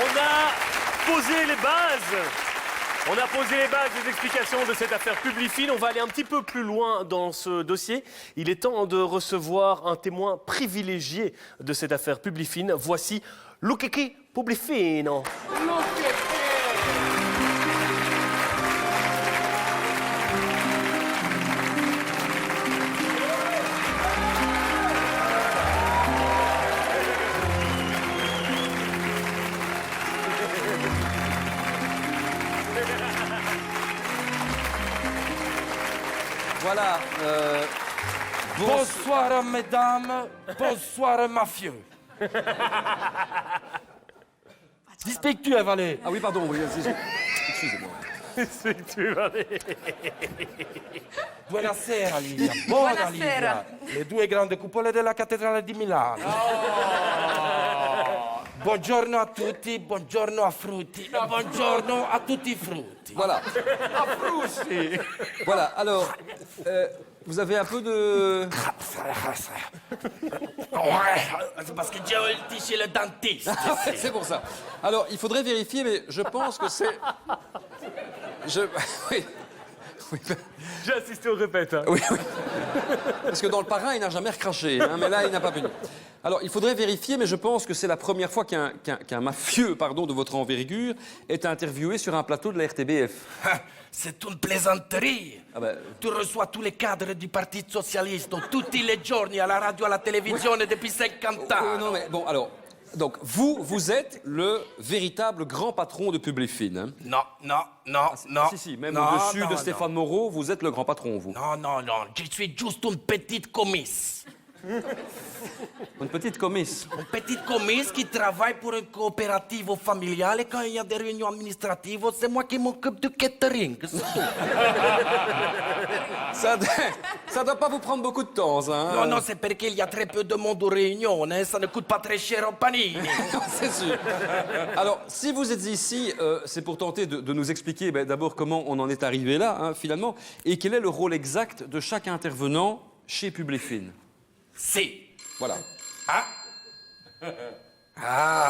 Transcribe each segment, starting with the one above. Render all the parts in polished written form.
On a posé les bases. On a posé les bases des explications de cette affaire Publifine. On va aller un petit peu plus loin dans ce dossier. Il est temps de recevoir un témoin privilégié de cette affaire Publifine. Voici Lucichi Publifino. Voilà. Bonsoir, mesdames. Bonsoir, mafieux. Dispectu, Valet. Ah oui, pardon, oui, excusez-moi. Buonasera, Livia. Buona, Livia. Le due grandi cupole della cattedrale di Milano. Buongiorno a tutti, buongiorno a frutti, buongiorno a tutti i frutti. Voilà. Voilà, alors, vous avez un peu de... C'est parce que j'ai été chez le dentiste. Ah ouais, c'est pour ça. Alors, il faudrait vérifier, mais je pense que c'est... Oui. Oui. J'ai assisté au répète. Hein. Oui. Parce que dans le parrain, il n'a jamais recraché, hein, mais là, il n'a pas venu. Alors, il faudrait vérifier, mais je pense que c'est la première fois qu'un mafieux, de votre envergure est interviewé sur un plateau de la RTBF. C'est une plaisanterie. Ah ben... Tu reçois tous les cadres du Parti Socialiste, tous les jours, à la radio, à la télévision, depuis 50 ans. Non, mais bon, alors... Donc, vous êtes le véritable grand patron de Publifine. Hein. Non. Si, même au-dessus de Stéphane Moreau, vous êtes le grand patron, vous. Non, je suis juste une petite commisse. Une petite commisse. Une petite commisse qui travaille pour une coopérative familiale et quand il y a des réunions administratives, c'est moi qui m'occupe du catering. Ça doit pas vous prendre beaucoup de temps, ça. Hein. Non, c'est parce qu'il y a très peu de monde aux réunions, hein, ça ne coûte pas très cher au panini. C'est sûr. Alors, si vous êtes ici, c'est pour tenter de nous expliquer d'abord comment on en est arrivé là, hein, finalement, et quel est le rôle exact de chaque intervenant chez Publifine. Si. Voilà.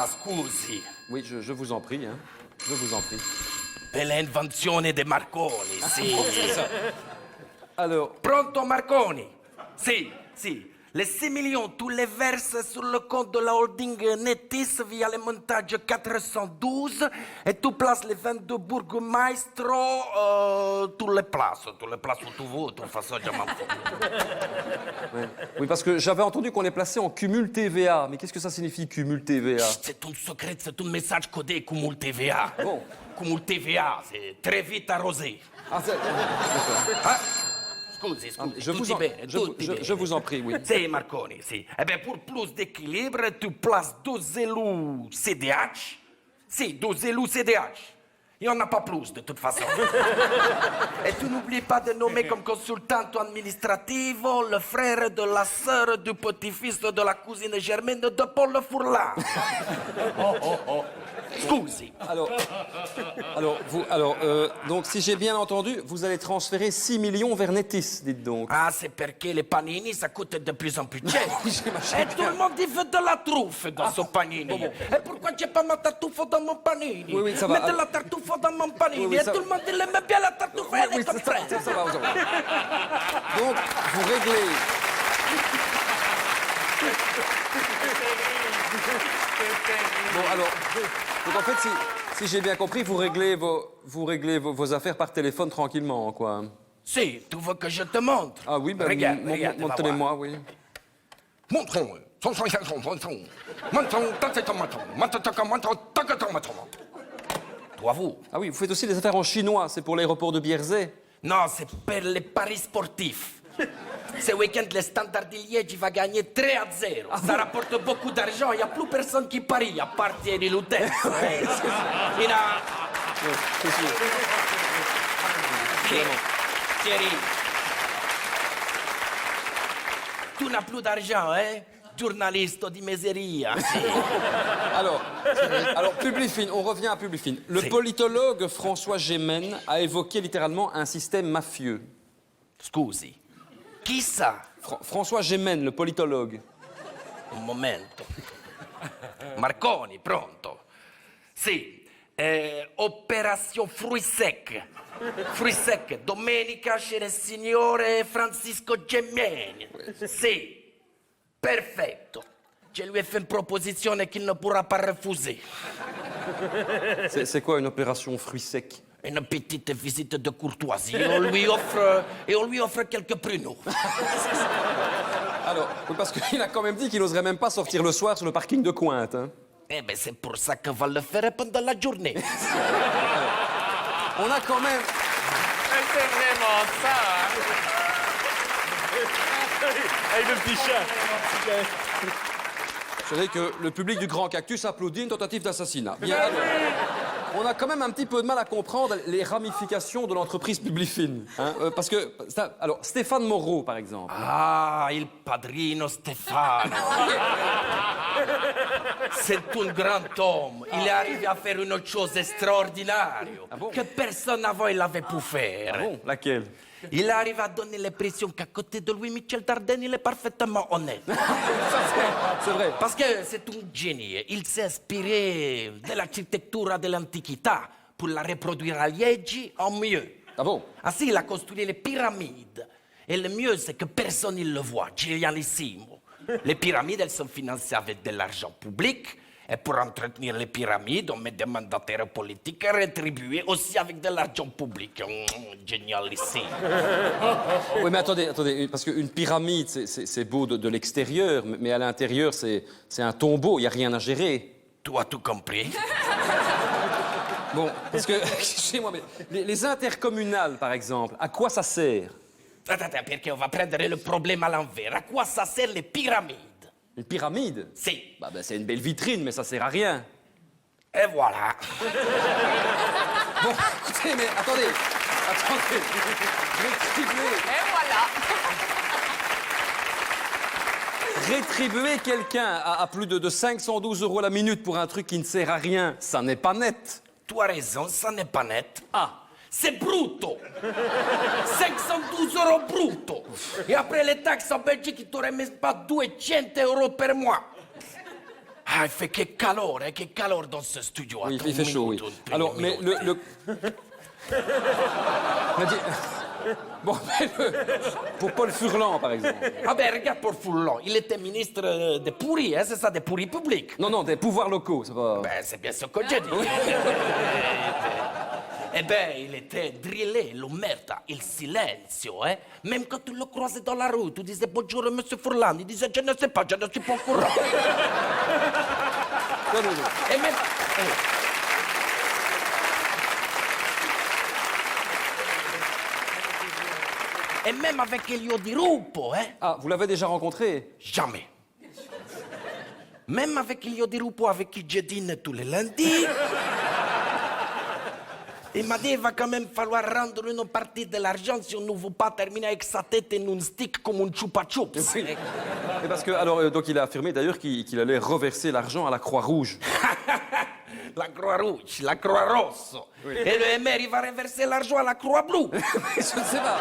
Scusi. Oui, je vous en prie, hein. Je vous en prie. Bella invenzione de Marconi, si. C'est ça. Alors... Pronto, Marconi? Si. Les 6 millions, tu les verses sur le compte de la holding Netis via le montage 412 et tu places les 22 bourgmeistros, tu les places où tu veux, de toute façon, je m'en fous. Oui, parce que j'avais entendu qu'on les plaçait en cumul TVA. Mais qu'est-ce que ça signifie, cumul TVA? C'est un secret, c'est un message codé, cumul TVA. Bon. Cumul TVA, c'est très vite arrosé. Ah, d'accord. Scusi, Je vous en prie, oui. Si, Marconi, si. Eh bien, pour plus d'équilibre, tu places 12 élus CDH. Si, 12 élus CDH. Il n'y en a pas plus, de toute façon. Et tu n'oublies pas de nommer comme consultante administrative le frère de la sœur du petit-fils de la cousine germaine de Paul Fourlan. Scusi. Donc, si j'ai bien entendu, vous allez transférer 6 millions vers Netis, dites donc. Ah, c'est parce que les panini, ça coûte de plus en plus cher. Oui, j'imagine Et tout le monde, il veut de la truffe dans son panini. Bon. Et pourquoi j'ai pas ma tartuffe dans mon panini? Oui, ça va. Mets de la tartuffe dans mon panini. Oui, Et ça... tout le monde, il aime bien la tartuffe. Oui, ça va. Donc, vous réglez... Bon, alors... Donc, en fait, si j'ai bien compris, vous réglez vos affaires par téléphone tranquillement, quoi. Si, tu veux que je te montre? Ah oui, ben, regarde, montrez-moi, oui. Montrons. Toi, vous? Ah oui, vous faites aussi des affaires en chinois, c'est pour l'aéroport de Bierzet. Non, c'est pour les paris sportifs. Ce week-end, le Standard de Liège va gagner 3-0. Ça rapporte beaucoup d'argent. Il n'y a plus personne qui parie, à part Thierry Loutès. C'est sûr. Thierry, tu n'as plus d'argent, hein? Journaliste di miseria. Alors, Publifine, on revient à Publifine. Le politologue François Gémen a évoqué littéralement un système mafieux. Scusi, chi ça? François Gémen, le politologue. Un momento. Marconi, pronto. Sì, opération fruits secs. Fruits secs, domenica chez le signore Francisco Gemmiani. Sì, perfetto. Je lui ai fait une proposition qu'il ne pourra pas refuser. C'est quoi une opération fruits secs? Une petite visite de courtoisie. Et on lui offre quelques pruneaux. Alors, parce qu'il a quand même dit qu'il n'oserait même pas sortir le soir sur le parking de Cointe. Hein. Eh ben, c'est pour ça qu'on va le faire pendant la journée. On a quand même... C'est vraiment ça. Avec le petit chat. Vous savez que le public du Grand Cactus applaudit une tentative d'assassinat. Bien, alors, on a quand même un petit peu de mal à comprendre les ramifications de l'entreprise Publifine. Hein, parce que, alors, Stéphane Moreau, par exemple. Ah, il padrino Stefano. C'est un grand homme. Il est arrivé à faire une chose extraordinaire bon que personne avant il avait pu faire. Ah bon, laquelle? Il arrive à donner l'impression qu'à côté de lui, Michel Dardenne, il est parfaitement honnête. C'est vrai. Parce que c'est un génie. Il s'est inspiré de l'architecture de l'Antiquité pour la reproduire à Liège en mieux. Ah bon? Ainsi, il a construit les pyramides. Et le mieux, c'est que personne ne le voit. Génialissimo. Les pyramides, elles sont financées avec de l'argent public. Et pour entretenir les pyramides, on met des mandataires politiques rétribués aussi avec de l'argent public. Génialissime. Oui, mais attendez, parce qu'une pyramide, c'est beau de l'extérieur, mais à l'intérieur, c'est un tombeau, il n'y a rien à gérer. Tu as tout compris. Bon, parce que, chez moi, mais les intercommunales, par exemple, à quoi ça sert? Attends, parce qu'on va prendre le problème à l'envers. À quoi ça sert les pyramides? Une pyramide? Si. Bah, c'est une belle vitrine, mais ça sert à rien. Et voilà. Bon, écoutez, mais attendez. Et voilà. Rétribuer quelqu'un à plus de 512 € la minute pour un truc qui ne sert à rien, ça n'est pas net. Tu as raison, ça n'est pas net. Ah, C'est brutto. 512 € brutto. Et après les taxes en Belgique, tu n'aurais même pas 200 € per mois. Ah, il fait que calor dans ce studio. oui, Attends il fait une chaud, oui. minute, une Alors, mais minute. Mais bon, mais pour Paul Furlan, par exemple. Ah ben, regarde pour Foulon, il était ministre des pourris, hein, c'est ça, des pourris publics. Non, des pouvoirs locaux, c'est pas... Ben, c'est bien ce que j'ai dit. Eh ben, il était drillé, l'omerta, il silenzio, hein. Même quand tu le croisais dans la rue, tu disais bonjour, monsieur Furlan, il disait je ne sais pas, je ne suis pas au courant. Non. Et même... Et même avec Elio Di Rupo, hein. Ah, vous l'avez déjà rencontré? Jamais. Même avec Elio Di Rupo, avec qui je dîne tous les lundis, il m'a dit il va quand même falloir rendre une partie de l'argent si on ne veut pas terminer avec sa tête en un stick comme un chupa-chups. Oui. Et parce que, alors, donc il a affirmé d'ailleurs qu'il allait reverser l'argent à la Croix-Rouge. La Croix-Rouge, la Croix-Rosso. Oui. Et le MR, il va reverser l'argent à la Croix-Bleue. Je ne sais pas.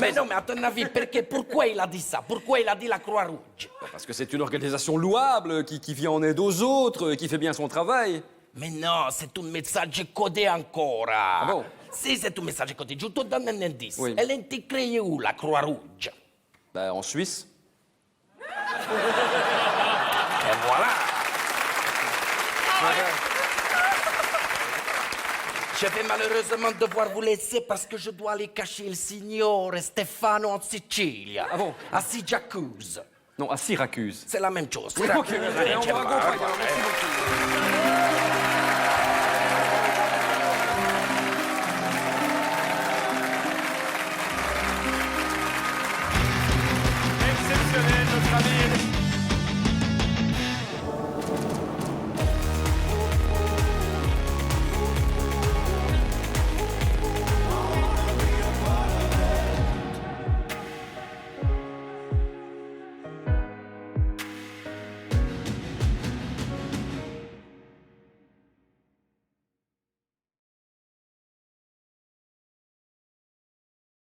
Mais non, mais à ton avis, pourquoi il a dit ça? Pourquoi il a dit la Croix-Rouge? Parce que c'est une organisation louable, qui vient en aide aux autres, qui fait bien son travail. Mais non, c'est un message codé encore. Ah bon? Si, c'est un message codé. Je te donne un indice. Oui. Elle a été créée où, la Croix-Rouge? Ben, en Suisse. Et voilà. Je vais malheureusement devoir vous laisser parce que je dois aller cacher le signore Stefano en Sicilie. Ah bon? À Syracuse. Non, à Syracuse. C'est la même chose. Oui, ok, Allez, on ciao. va accompagner. Merci beaucoup. Exceptionnel, notre ami